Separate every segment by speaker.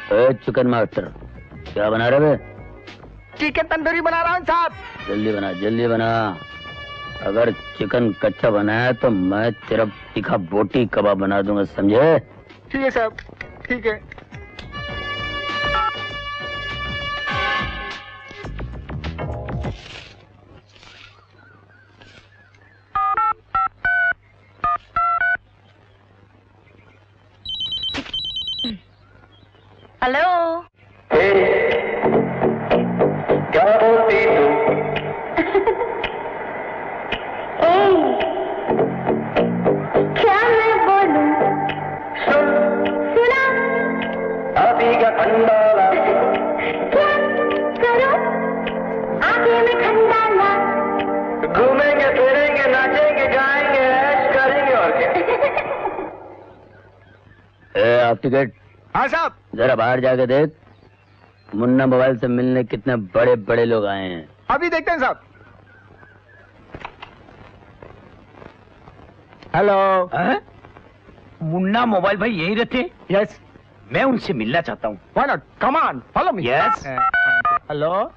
Speaker 1: Chicken master, क्या बना रहे बे?
Speaker 2: चिकन तंदूरी बना रहा हूँ साहब।
Speaker 1: जल्दी बना, जल्दी बना। अगर चिकन कच्चा बनाया तो मैं तेरा तीखा बोटी कबाब बना दूंगा, समझे?
Speaker 2: ठीक है साहब, ठीक है।
Speaker 3: हेलो।
Speaker 4: क्या बोलती तू?
Speaker 3: क्या मैं बोलूं? सुना?
Speaker 4: अभी का खंडाला।
Speaker 3: क्या करो? आगे में खंडाला।
Speaker 4: घूमेंगे फिरेंगे नाचेंगे गाएंगे ऐश करेंगे और क्या।
Speaker 1: आप टिकट।
Speaker 2: हाँ साहब।
Speaker 1: जरा बाहर जाके देख, मुन्ना मोबाइल से मिलने कितने बड़े बड़े लोग आए हैं।
Speaker 2: अभी देखते हैं साहब। हेलो।
Speaker 5: मुन्ना मोबाइल भाई यही रहते?
Speaker 2: यस।
Speaker 5: मैं उनसे मिलना चाहता हूँ।
Speaker 2: Why not, come on follow me.
Speaker 5: Yes.
Speaker 2: Hello.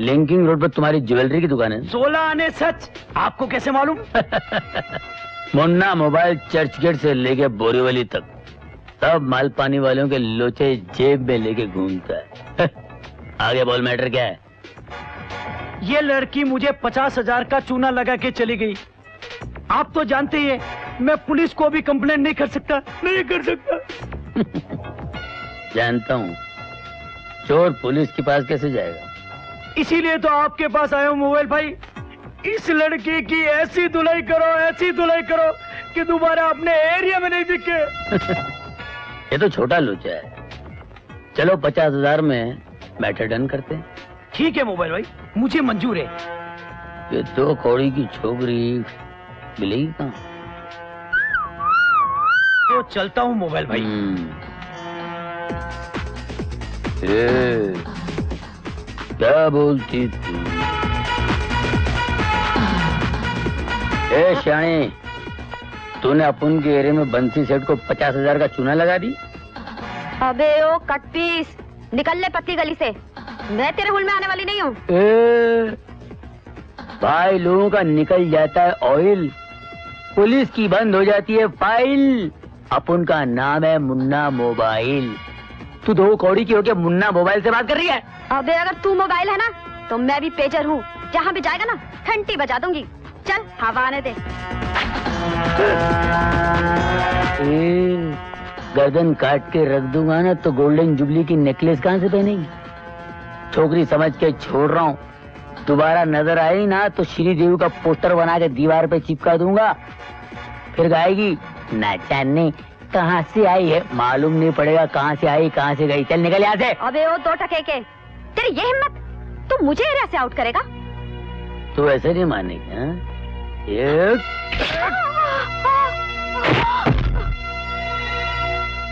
Speaker 1: Linking road पर तुम्हारी ज्वेलरी की दुकान है?
Speaker 5: 16 आने सच, आपको कैसे मालूम?
Speaker 1: मुन्ना मोबाइल चर्च गेट से लेके बोरीवली तक सब माल पानी वालों के लोचे जेब में लेके घूमता है। आगे बोल, मैटर क्या है?
Speaker 5: ये लड़की मुझे 50,000 का चूना लगा के चली गई। आप तो जानते ही हैं, मैं पुलिस को भी कंप्लेंट नहीं कर सकता, नहीं कर सकता।
Speaker 1: जानता हूँ, चोर पुलिस के पास कैसे जाएगा?
Speaker 5: इसीलिए तो आपके पास आया हूँ मोबाइल भाई। इस लड़की की ऐसी धुलाई करो, ऐसी धुलाई करो कि दोबारा अपने एरिया में नहीं दिखे।
Speaker 1: ये तो छोटा लोचा है। चलो 50,000 में मैटर डन करते हैं।
Speaker 5: ठीक है मोबाइल भाई, मुझे मंजूर है।
Speaker 1: ये 2 कौड़ी की छोकरी मिलेगी कहाँ?
Speaker 5: तो चलता हूँ मोबाइल भाई।
Speaker 1: क्या बोलती तू? श्याणी, तूने अपन के एरिया में बंसी सेठ को 50,000 का चूना लगा दी?
Speaker 3: अबे ओ कटपीस, निकल ले पत्ती गली से। मैं तेरे हुल में आने वाली नहीं हूँ।
Speaker 1: भाई, लोगों का निकल जाता है ऑयल, पुलिस की बंद हो जाती है फाइल। अपन का नाम है मुन्ना मोबाइल। तू 2 कौड़ी की होके मुन्ना मोबाइल से बात कर रही है?
Speaker 3: अबे अगर तू मोबाइल है ना, तो मैं भी पेजर हूँ। जहाँ भी जाएगा ना, घंटी बजा दूंगी। चल हवा आने दे।
Speaker 1: गर्दन काट के रख दूंगा ना तो गोल्डन जुबली की नेकलेस कहाँ से पहनेगी? छोकरी समझ के छोड़ रहा हूँ, दोबारा नजर आई ना तो श्री देवी का पोस्टर बना के दीवार पे चिपका दूंगा। फिर गाएगी, ना जाने कहाँ से आई है, मालूम नहीं पड़ेगा कहाँ से आई कहाँ से गई। चल निकल यहाँ से।
Speaker 3: अबे वो 2 टके के, तेरी ये हिम्मत, तू मुझे एरिया से आउट करेगा?
Speaker 1: तू ऐसे नहीं मानेगी? हाँ?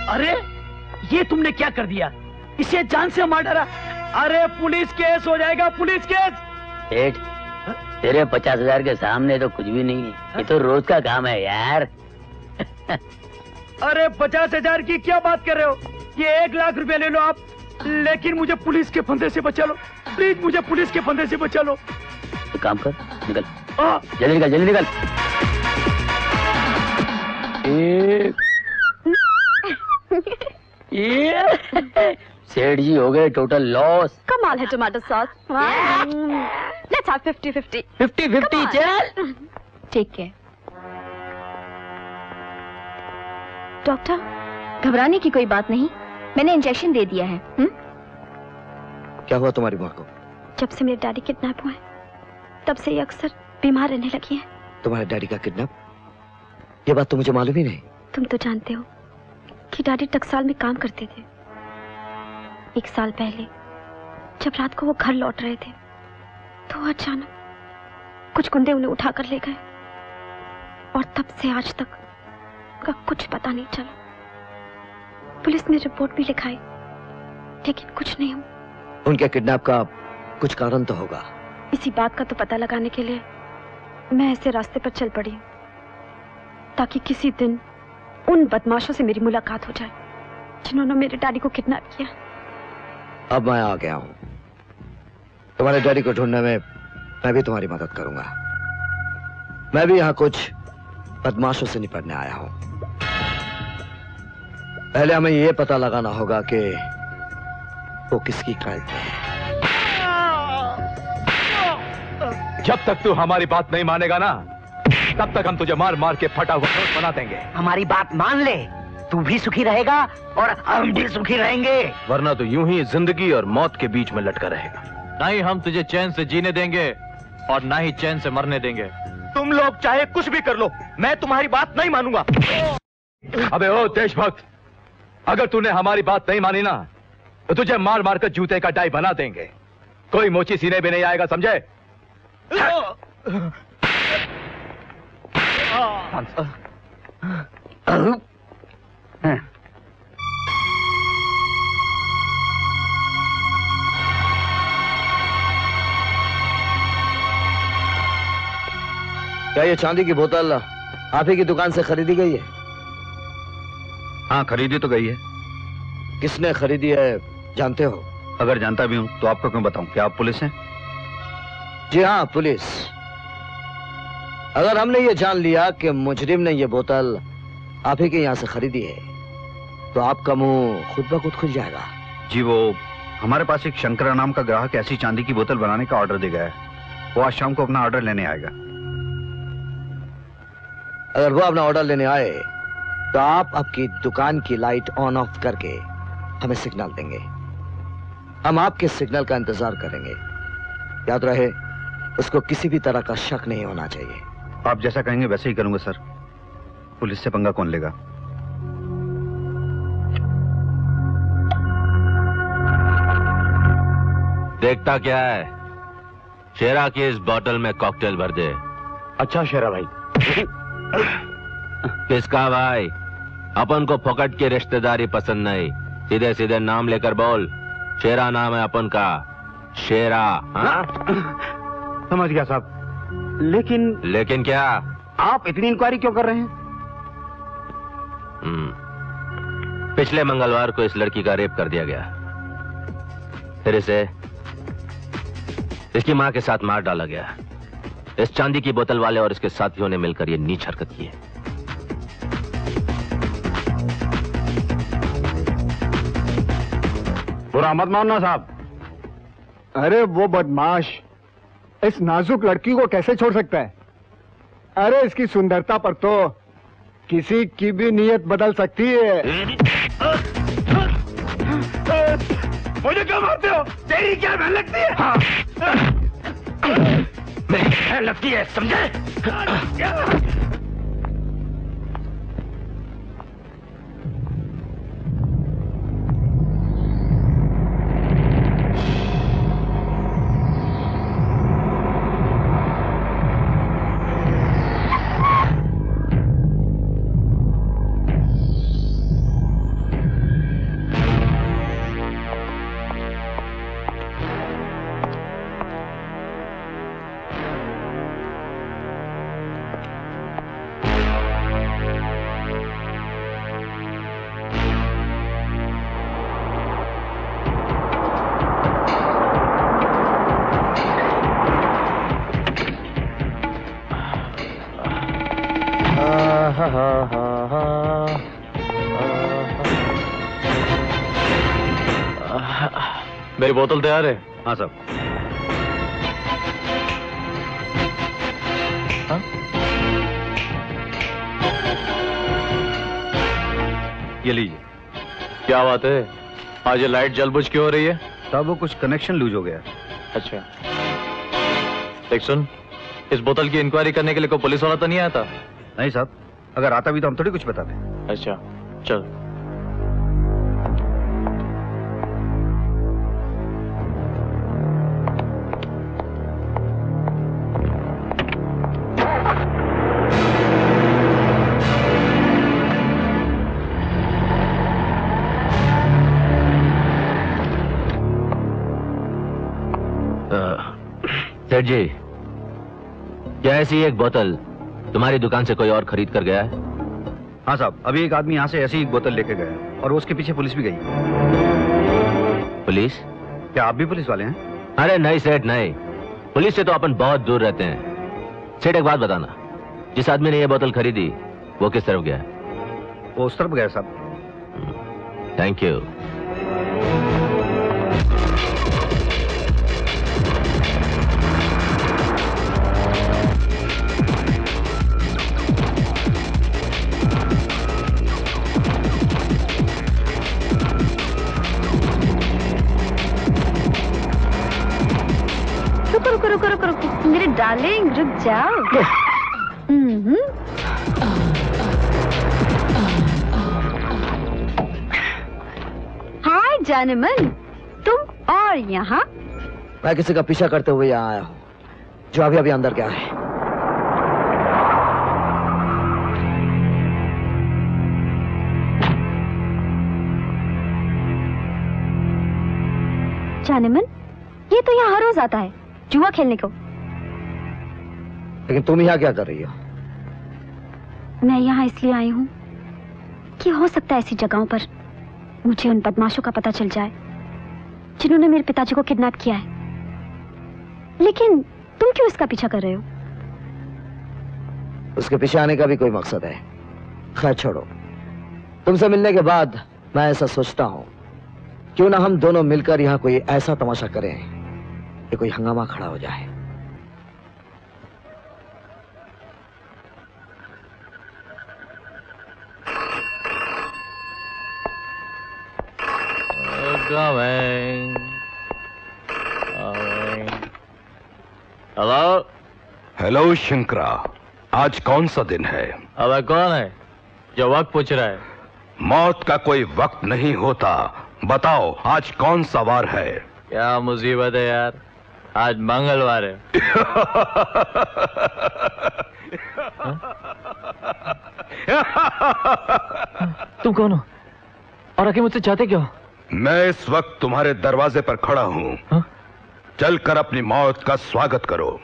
Speaker 5: अरे ये तुमने क्या कर दिया? इसे जान से मार डाला। अरे पुलिस केस हो जाएगा, पुलिस केस।
Speaker 1: सेठ, तेरे 50,000 के सामने तो कुछ भी नहीं है। ये तो रोज का काम है यार।
Speaker 5: अरे 50,000 की क्या बात कर रहे हो? ये 1 लाख रुपए ले लो आप, लेकिन मुझे पुलिस के फंदे से बचा लो। प्लीज मुझे पुलिस के फंदे से बचा लो।
Speaker 1: तो काम कर, निकल। जल्दी निकल, जल्दी निकल। सेठ जी हो गए टोटल लॉस।
Speaker 3: कमाल है टमाटर सॉस। Let's have 50-50।
Speaker 1: 50-50 चल।
Speaker 3: ठीक है डॉक्टर, घबराने की कोई बात नहीं, मैंने इंजेक्शन दे दिया है।
Speaker 6: क्या हुआ तुम्हारी माँ को?
Speaker 3: जब से मेरे डैडी किडनैप हुए तब से ये अक्सर बीमार रहने लगी है।
Speaker 6: तुम्हारे डैडी का किडनैप? ये बात तो मुझे मालूम ही नहीं।
Speaker 3: तुम तो जानते हो कि डैडी टकसाल में काम करते थे। 1 साल पहले जब रात को वो घर लौट रहे थे तो अचानक कुछ गुंडे उन्हें उठा कर ले गए और तब से आज तक का कुछ पता नहीं चला। पुलिस ने रिपोर्ट भी लिखाई लेकिन कुछ नहीं हुआ।
Speaker 6: उनके किडनैप का कुछ कारण तो होगा।
Speaker 3: इसी बात का तो पता लगाने के लिए मैं ऐसे रास्ते पर चल पड़ी ताकि किसी दिन उन बदमाशों से मेरी मुलाकात हो जाए जिन्होंने मेरे डैडी को किडनैप किया।
Speaker 6: अब मैं आ गया हूं। तुम्हारे डैडी को ढूंढने में मैं भी तुम्हारी मदद करूंगा। मैं भी यहां कुछ बदमाशों से निपटने आया हूं। पहले हमें यह पता लगाना होगा कि वो किसकी कैद में है।
Speaker 2: जब तक तू हमारी बात नहीं मानेगा ना, तब तक हम तुझे मार मार के फटा हुआ नोट बना देंगे।
Speaker 1: हमारी बात मान ले, तू भी सुखी रहेगा और हम भी सुखी रहेंगे।
Speaker 2: वरना तो यूं ही जिंदगी और मौत के बीच में लटका रहेगा।
Speaker 7: ना ही हम तुझे चैन से जीने देंगे और ना ही चैन से मरने देंगे।
Speaker 2: तुम लोग चाहे कुछ भी कर लो, मैं तुम्हारी बात नहीं मानूंगा। अबे ओ देशभक्त, अगर तूने हमारी बात नहीं मानी ना, तो तुझे मार मार कर जूते का डाई बना देंगे। कोई मोची सीने भी नहीं आएगा, समझे?
Speaker 6: क्या ये चांदी की बोतल आप ही की दुकान से खरीदी गई है?
Speaker 7: हाँ, खरीदी तो गई है।
Speaker 6: किसने खरीदी है जानते हो?
Speaker 7: अगर जानता भी हूं तो आपको क्यों बताऊं? क्या आप पुलिस हैं?
Speaker 6: जी हाँ, पुलिस। अगर हमने ये जान लिया कि मुजरिम ने ये बोतल आप ही के यहां से खरीदी है, तो आपका मुंह खुद ब खुद खुल जाएगा।
Speaker 7: जी, वो हमारे पास एक शंकरा नाम का ग्राहक ऐसी चांदी की बोतल बनाने का ऑर्डर दे गया है। वो आज शाम को अपना ऑर्डर लेने आएगा।
Speaker 6: अगर वो अपना ऑर्डर लेने आए तो आप आपकी दुकान की लाइट ऑन ऑफ करके हमें सिग्नल देंगे। हम आपके सिग्नल का इंतजार करेंगे। याद रहे, उसको किसी भी तरह का शक नहीं होना चाहिए।
Speaker 7: आप जैसा कहेंगे वैसे ही करूंगा सर। पुलिस से पंगा कौन लेगा?
Speaker 8: देखता क्या है? शेरा की इस बोतल में कॉकटेल भर दे।
Speaker 2: अच्छा शेरा भाई।
Speaker 8: किसका भाई? अपन को फोकट की रिश्तेदारी पसंद नहीं। सीधे सीधे नाम लेकर बोल। शेरा नाम है अपन का, शेरा। हाँ?
Speaker 2: समझ गया साहब। लेकिन
Speaker 8: क्या?
Speaker 2: आप इतनी इंक्वायरी क्यों कर रहे हैं?
Speaker 8: पिछले मंगलवार को इस लड़की का रेप कर दिया गया। फिर इसे इसकी मां के साथ मार डाला गया। इस चांदी की बोतल वाले और इसके साथियों ने मिलकर यह नीच हरकत की है।
Speaker 2: बुरा मत मानना साहब।
Speaker 9: अरे वो बदमाश इस नाजुक लड़की को कैसे छोड़ सकता है? अरे इसकी सुंदरता पर तो किसी की भी नीयत बदल सकती है।
Speaker 2: मुझे क्यों मारते हो? तेरी क्या बहन लगती है? हाँ। मेरी बहन लगती है, समझे?
Speaker 7: मेरी बोतल तैयार है? हाँ साहब। हाँ? ये लीजिए। क्या बात है, आज ये लाइट जल बुझ क्यों हो रही है? साहब वो कुछ कनेक्शन लूज हो गया। अच्छा, देख सुन, इस बोतल की इंक्वायरी करने के लिए कोई पुलिस वाला तो नहीं आया था? नहीं साहब, अगर आता भी तो हम थोड़ी कुछ बताते। अच्छा चल।
Speaker 8: सेठ जी, क्या ऐसी एक बोतल तुम्हारी दुकान से कोई और खरीद कर गया है?
Speaker 7: हाँ साहब, अभी एक आदमी यहाँ से ऐसी एक बोतल लेके गया और उसके पीछे पुलिस भी गई।
Speaker 8: पुलिस?
Speaker 7: क्या आप भी पुलिस वाले हैं?
Speaker 8: अरे नहीं सेठ नहीं, पुलिस से तो अपन बहुत दूर रहते हैं। सेठ एक बात बताना, जिस आदमी ने ये बोतल खरीदी वो किस तरफ गया?
Speaker 7: वो उस तरफ गया साहब।
Speaker 8: Thank you.
Speaker 3: रुको मेरे डार्लिंग, रुक जाओ। हाय जानमन, तुम और यहाँ?
Speaker 6: मैं किसी का पीछा करते हुए यहाँ आया हूँ, जो अभी अभी अंदर गया है।
Speaker 3: जानमन, ये तो यहाँ हर रोज आता है जुआ खेलने को।
Speaker 6: लेकिन तुम यहाँ क्या कर रही हो?
Speaker 3: मैं यहाँ इसलिए आई हूँ कि हो सकता है ऐसी जगहों पर मुझे उन बदमाशों का पता चल जाए जिन्होंने मेरे पिताजी को किडनैप किया है। लेकिन तुम क्यों इसका पीछा कर रहे हो?
Speaker 6: उसके पीछे आने का भी कोई मकसद है। खैर छोड़ो, तुमसे मिलने के बाद मैं ऐसा सोचता हूँ, क्यों ना हम दोनों मिलकर यहाँ कोई ऐसा तमाशा करें कि कोई हंगामा खड़ा हो जाए।
Speaker 8: हेलो
Speaker 10: हेलो शंकरा, आज कौन सा दिन है?
Speaker 8: अब कौन है जो वक्त पूछ रहा है?
Speaker 10: मौत का कोई वक्त नहीं होता। बताओ आज कौन सा वार है?
Speaker 8: क्या मुसीबत है यार, आज मंगलवार है।
Speaker 5: तुम कौन हो और आके मुझसे चाहते क्या हो?
Speaker 10: मैं इस वक्त तुम्हारे दरवाजे पर खड़ा हूं। चलकर अपनी मौत का स्वागत करो।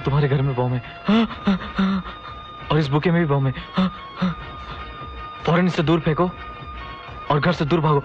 Speaker 5: तुम्हारे घर में बॉम्ब है और इस बुके में भी बॉम्ब है। फौरन इससे दूर फेंको और घर से दूर भागो।